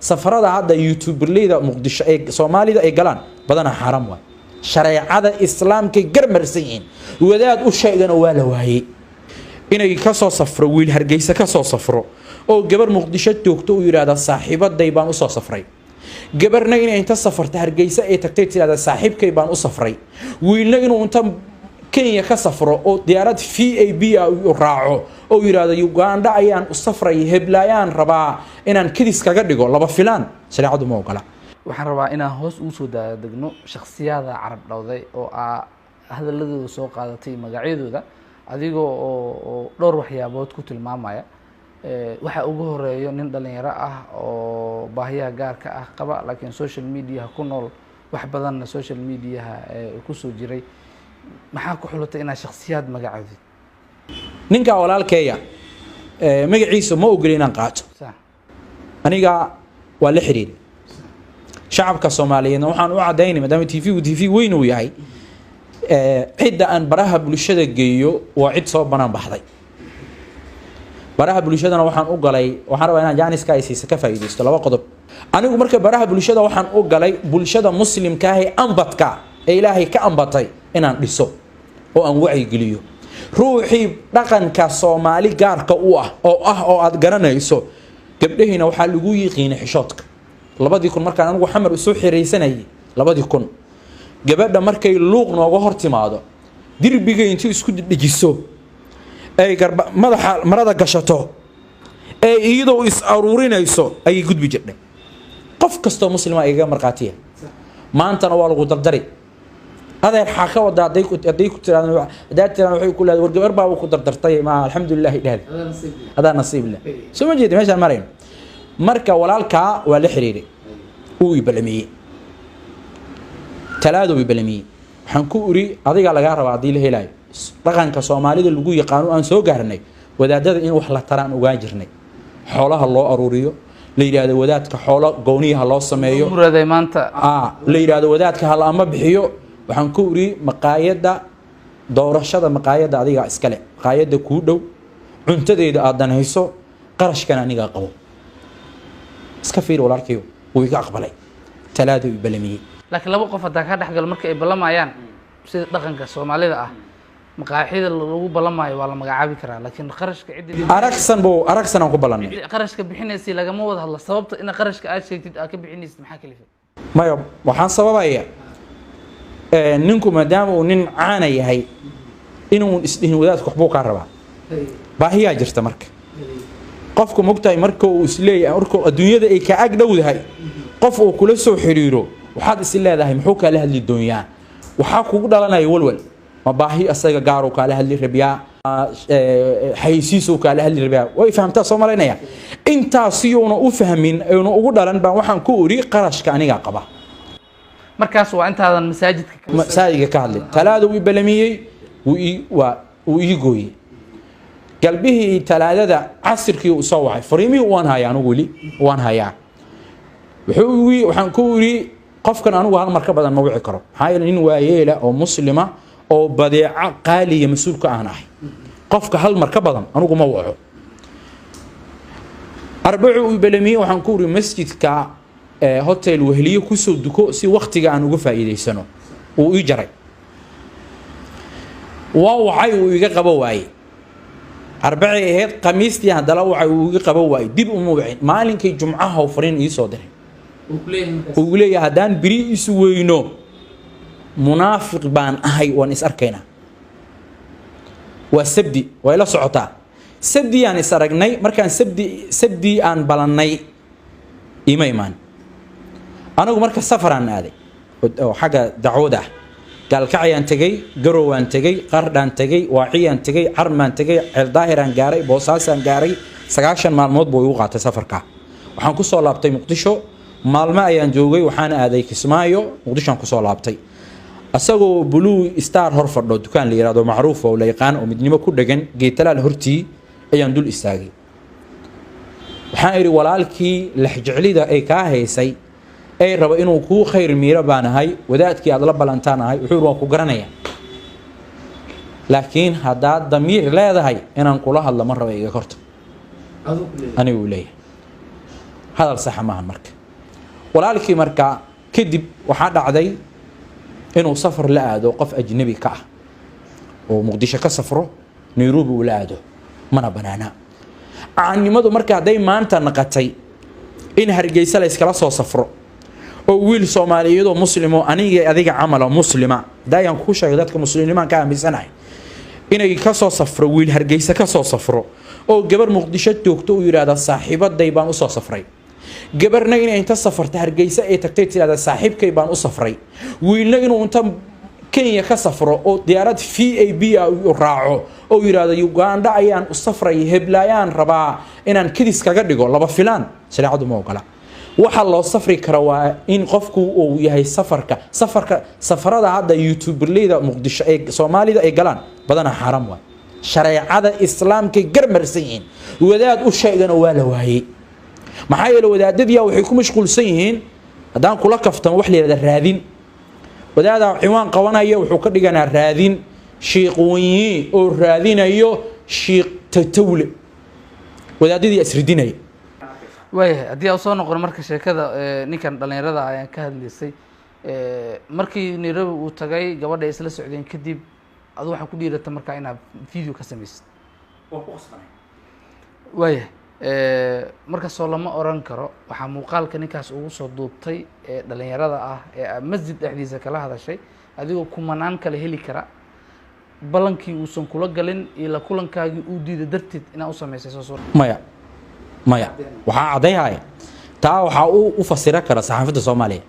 safarada hadda youtuberleyda muqdisho ee Soomaalida ay galaan badana xaram way shariicada islaamka garmarsiin wadaad u sheegana waa la waayay inay ka soo safro wiil Hargeysa ka soo safro oo gabar muqdisho joogto u yiraahdo saaxiibaday baan u soo safray gabarna inay inta safarta Hargeysa ay tagtay tiraahdo saaxiibkay baan u safray wiilna inuu inta Kenya ka safro oo diyaarad VAB u raaco oo yiraahdo Uganda ayaan u safray heblayaan rabaa inaan kidis kaga dhigo laba filaan shariicadu ma ogola waxaan rabaa inaan hoos ugu soo degno shakhsiyada carab dhawday oo hadalladooda soo qaadatay magacyadooda adigoo oo dhowr waxyaabood ku tilmaamaya waxa ugu horeeyo nin dhalinyaro ah oo baahiyaha gaarka ah qaba laakiin social media ku nool wax badan social media ku soo jiray maxaa ku xulotay inaad shakhsiyaad magacoodid ninka walaalkeeya magaciisa ma ogolin inaan qaato aniga waa la xiriir shacabka Soomaaliyeed waxaan u cadeynay maadaama TV weyn uu yahay cidda aan baraha bulshada geeyo waa cid soo banaan baxday baraha bulshadana waxaan u galay waxaan rabaa inaan Janiska ay siiso ka faa'iideysto laba qodob anigu marka baraha bulshada waxaan u galay bulshada muslimka ah ee ambadka ee Ilaahay ka ambatay inaan dhiso oo aan wacyi geliyo ruuxii dhaqanka Soomaali gaarka u ah oo aad garanayso gabdhaheena waxa lagu yiqiin xishoodka 2000 markaan anigu xamar u soo xireysanay 2000 gabadha markay luuq nooga hor timaado dirbiga intii isku dhijiso ay garba madaxa marada gashato ay iyadoo is aruurinayso ay gudbi jirtay qof kasto muslima ay ga marqaatiya maantana waa lagu dardari adeer xaka wada haday ku tiraan waxay ku leedahay war gabar baa ku dardartay ma alxamdulillah ilaah hada nasiib leh soo ma jeedin meeshan mareen marka walaalka waa la xiriiray uu ibalamiye talaado ibalamiye waxaan ku uri adiga laga rabaa hadii la helayo dhaqanka Soomaalida lagu yaqaan aan soo gaarnay wadaadada in wax la taraan uga jirnay xoolaha loo aruuriyo la yiraahdo wadaadka xoolo gooniyaha loo sameeyo muraday maanta la yiraahdo wadaadka hal ama bixiyo waxaan ku uri maqaayada doorashada maqaayada adiga iskale maqaayada ku dhow cuntadeeda aad danayso qarashkan aniga qabo iska fiir walaalkiyo wuu iga aqbalay talaado ibalamiye laakiin laba qof hadaa ka dhaxgal markay ay balamayaan sida dhaqanka Soomaalida ah maqaaxida lagu balamayo waa la magacaabi karaa laakiin qarashka cidii aragsan aan ku balanay qarashka bixinaysi lagama wada hadla sababta in qarashka aad sheegtid aad ka bixinaysid maxaa kalifa mayo waxaan sababaya ninku maadaama uu nin caana yahay inuu isdhihin wadaadku waxbuu ka rabaa baahiya jirta marka qofku mugtay marka uu isleeyahay marka adduunyada ay ka ag dhowdahay qof uu kula soo xiriiro waxaad is leedahay muxuu kala hadli doonyaa waxa kugu dhalanaya walwal ma baahi asaga gaar uu kala hadli rabiyaa xayisiisu kala hadli rabiyaa way fahamtaa Soomaaliyeed intaas iyuna u fahmin aynu ugu dhalan baan waxaan ku uri qarashka aniga qaba markaas waa intaadan masaajidka ka hadlay talaado uu balamiyay uu ii gooyay qalbihii talaadada casirkii uu soo waxay fariimii waan hayaan wali waan hayaa waxaan ku uri qofkan anigu hal mar ka badan ma wici karo maxaa nin waayeela oo muslima oo badeeca qaaliya mas'uulka aan ahay qofka hal mar ka badan anigu ma waco arbacu balamiyay waxaan ku uri masjidka hotel wehliyo ku soo duko si waqtiga aan uga faa'iideysano uu ii jaray waxay uu iga qabo waayay arbacay ahayd khamiistii hadala waxay uu iga qabo waayay dib u muuqin maalinkii jumcaha oo fariin ii soo diray uu leeyahay hadaan biri isu weyno munaafiq baan ahay waan is arkayna waa sabdi way la socotaa sabdi aan is aragnay markaan sabdi aan balanay iimaan anagu marka safaraan aaday oo xaga dacwada galkacayaan tagay garowaan tagay qardaan tagay waaciyaan tagay carmaan tagay ceeldaahiraan gaaray boosaasaan gaaray 9 maalmood buu igu qaatay safarka waxaan ku soo laabtay muqdisho maalmo ayaan joogay waxaan aaday Kismaayo muqdishoan ku soo laabtay asagoo Blue Star hor fadho dukaan la yiraahdo macruuf oo la yaqaan oo midnimo ku dhagan geetalaal hortii ayaan dul istaagay waxaan iri walaalkii laxjiclida ay ka haysay ay rabo inuu ku khayr miira baanahay wadaadkii aad la balantaanahay wuxuu waan ku garanaya laakiin hadaa damiir leedahay inaan kula hadlo ma rabo iga korto anigu leeyahay hadal sax ma ahan marka walaalkii marka kadib waxa dhacday inuu safar la aado qof ajnabi ka ah oo muqdisho ka safro Nairobi uu la aado mana banaana aanimadu marka haday maanta naqatay in Hargeysa la iskala soo safro oo wiil Soomaaliyeed oo muslimo aniga adiga camalo muslima daayan ku sheegay dadka muslimiinta ka aaminsanahay inay ka soo safro wiil Hargeysa ka soo safro oo gabar Muqdisho joogto uu yiraahdo saaxiibaday baan u soo safray gabarna inay inta safarta Hargeysa ay tagtay tirada saaxiibkay baan u safray wiilna inuu inta Kenya ka safro oo diyaarad VAB u raaco oo yiraahdo Uganda ayaan u safray heblayaan rabaa inaan kidis kaga dhigo laba filaan shariicadu ma ogola waxa loo safri kara waa in qofku uu yahay safarada hadda YouTuberleyda Muqdisho ee Soomaalida ay galaan badana xaram waa shariicada islaamka garmarsan yihiin wadaad u sheegana waa la waayay maxaa yeelay wadaadadii waxay ku mashquulsan yihiin hadaan kula kaftan wax leeyahay raadin wadaada ciwaan qabanaya wuxuu ka dhiganaa raadin sheekh weyn oo raadinayo sheekh tatawle wadaadadii asridinay haddii aan soo noqon marka sheekada ninkan dhalinyarada ayaan ka hadlaysay markii Nairobi uu tagay gabadha isla socdeen kadib adu waxa ku dhiirata marka inaad video ka samaysid oo ku qasbanay marka soo lama oran karo waxa muuqaalka ninkaas ugu soo duubtay ee dhalinyarada ah ee masjid dhexdiisa kala hadashay adigoo kumanaan kala heli kara balankii uu san kula galin ila kulankaagii uu diiday darteed inaad u sameysay soo maya waxa cadeeyay taa waxa uu u fasira kara saxaafadda Soomaaliya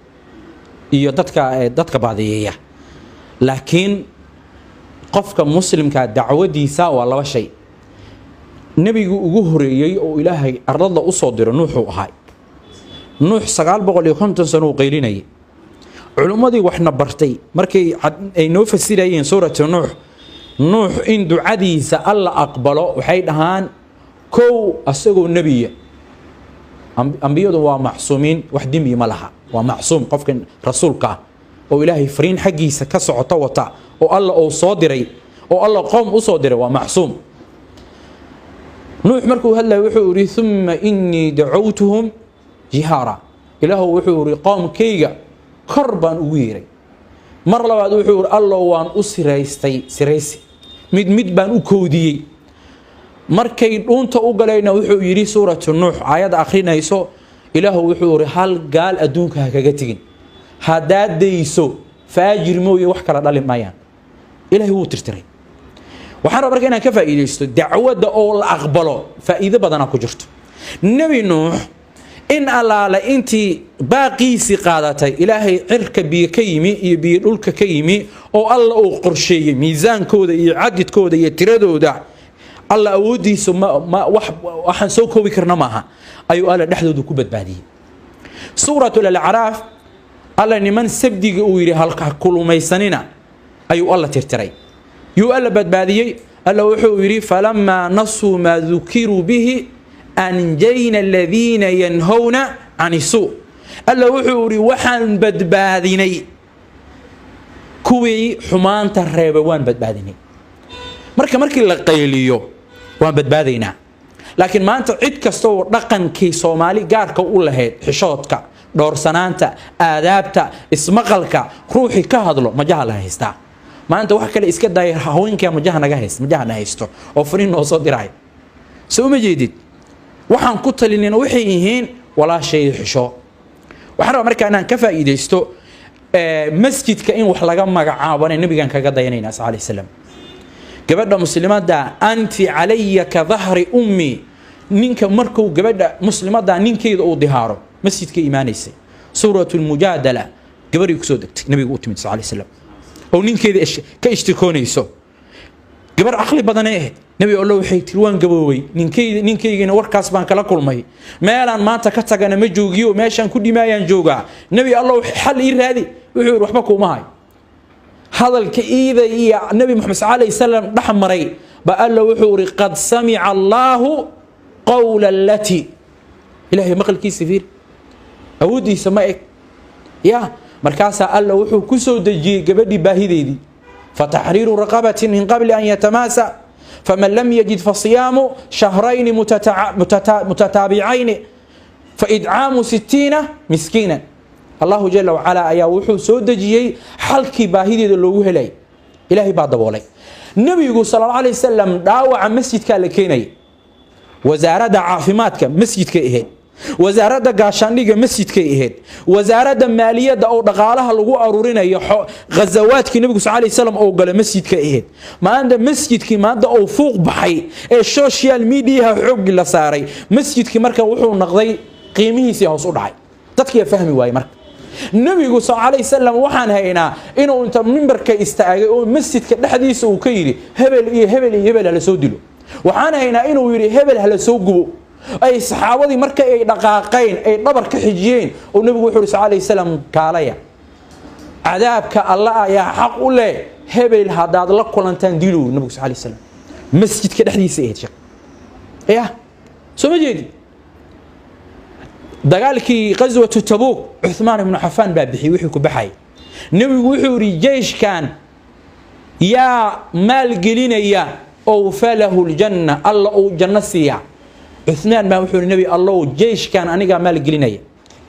iyo dadka baadiyeeya laakiin qofka muslimka dacwadiisa waa laba shay nabigu ugu horeeyay oo Ilaahay ardada u soo diray Nuux uu ahaa Nuux 950 sano uu qeylinay culimadii waxna bartay markay ay noo fasirayeen suurada Nuux in ducadiisa alla aqbalo waxay dhahaan كو أسقو النبي أنبياء ومعصومين وحدهم يملها ومعصوم قفك رسولك أو إلهي فرين حقي سكسع طوطا أو الله أو صادري أو الله قوم أصادري ومعصوم نوح مركو هلا وحوري ثم إني دعوتهم جهارا إله وحوري قوم كيجا كربا ويري مرة بعد وحور الله وان أسريستي سريسي مد بان أكودي markay dhuunta u galayna wuxuu yiri suuratu nuux aayad akhrinayso ilaahu wuxuu yiri hal gaal adduunka kaga tigin hadaadayso faajir mooyo wax kala dhalin maayaan ilaahi wuu tirtiray waxaan rabaa inaan ka faa'iideysto dacwada oo la aqbalo faa'iido badan ku jirto nabi nuux in allaala intii baaqiisi qaadatay ilaahay cirka biyo ka yimi iyo biyo dhulka ka yimi oo alla uu qorsheeyay miisaankooda iyo cadidkooda iyo tiradooda الله أودي ثم ما وحن سوكو بكرنا معها أيو الله نحن ذو كبد بعدي سورة الأعراف الله نمن سبدي ويري هالك كل ما يسننا أيو الله ترتري يو الله بد بعدي الله وحوري فلما نصوا ما ذكروا به أنجينا الذين ينهون عن السوء الله وحوري وحن بد بعديني كوي حمان ترهبوان بد بعديني markii la qayliyo waan badbaadayna laakiin maanta cid kasto dhaqankii Soomaali gaarka u lahayd xishoodka doorsanaanta aadaabta ismaqalka ruuxi ka hadlo majaha la haysta maanta wax kale iska daayay haweenka majaha naga haysto oo fariin noo soo diray soo ma jeedid waxaan ku talinayna waxay yihiin walaashay xisho waxaan rabaa markaa inaan ka faa'iideysto masjidka in wax laga magacaabo nabigan kaga dayanayna sallallahu alayhi wasallam gabadha muslimada anti alayya ka dhahri ummi ninka markuu gabadha muslimada ninkeeda uu dihaaro masjidka iimaanaysa suuratul mujadala gabadhii ku soo degtay nabiga uu timid sallallahu alayhi wasallam oo ninkeeda ka ishtikoonayso gabar aqli badan ah nabi allah waxay tirwaan gabooway ninkeygina warkaas baan kala kulmay meelan maanta ka tagana ma joogiyo meeshan ku dhimaayaan jooga nabi allah xal ii raadi wuxuu waxba kuma hay هذا الكئيب يا النبي محمد صلى الله عليه وسلم دحمري بقال له وحوري قد سمع الله قول التي إلهي مقل كي سفير أودي سمائك يا مركاسة قال له وحو كسو دجي قبدي باهدي دي فتحرير رقبة من قبل أن يتماسى فمن لم يجد فصيام شهرين متتابعين فإدعام 60 مسكينا الله جل وعلا أيا وحو سودجيي حلكي باهيدي لوغو هلاي إلهي بعد دبولي النبي صلى الله عليه وسلم داوع مسجد كالكيني وزارة عافماتك مسجد كإهد وزارة قاشانية مسجد كإهد وزارة مالية أو دقالها لغو أرورين غزوات كي النبي صلى الله عليه وسلم أو قال مسجد كإهد ما عند مسجد كي ما عند أو فوق بحي السوشيال ميديا حق لصاري مسجد كي مركا وحو نقضي قيمه سيها صدعي تدكي فهمي واي مركا النبي صلى الله عليه وسلم وحان هينا إنه أنت منبرك استعجي مسجد كحديث وكيري هبل على سودلو وحان هينا إنه يري هبل على سوقه أي صحابة مركا أي دقاقين أي نبر كحجين والنبي صلى الله عليه وسلم قاليا عذابك الله يا حق الله هبل هذا لك ولا تندلو النبي صلى الله عليه وسلم مسجد كحديث إيه شق إيه سو جدي دقالكي غزوة تبوك عثمان بن عفان بابحي وحيكو بحي نبي وحوري جيش كان يا مال قلينا يا أو فله الجنة الله أو جنة سيا عثمان ما وحوري نبي الله جيش كان أنيقا مال قلينا يا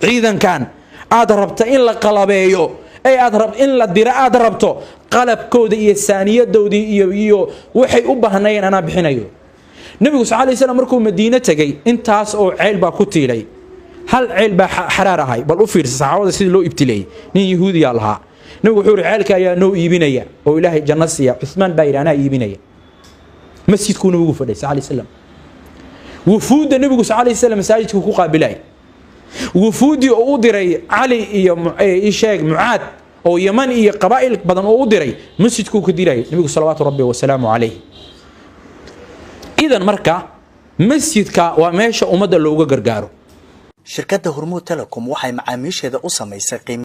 عيدا كان أضربت إن لا قلبيو أي أضرب إن لا الدراء أضربته قلب كودي الثانية دودي إيو وحي أبهنين أنا بحنيو نبي صلى الله عليه وسلم مركو مدينة تجي انتاس أو عيل باكوتي لي هل عيل حرارة هاي بل أفير صعود سيد لو ابتلي ني يهودي الله نبي حور عيلك يا نو يبينيا أو إلهي جنسيا عثمان بايرانا يبينيا مسجد كونه وقف عليه صلى الله عليه وسلم وفود النبي صلى الله عليه وسلم مساجد كوكو قابلاي وفودي أودري علي إيشاق معاد أو يمن إيه قبائل بدن أودري مسجد كوكو ديري النبي صلوات ربي وسلامه عليه إذا مركا مسجدك وماشى أمد اللوجا جرجارو شركة هرمود تيليكوم waxay macaamiisheeda u samaysay qiimo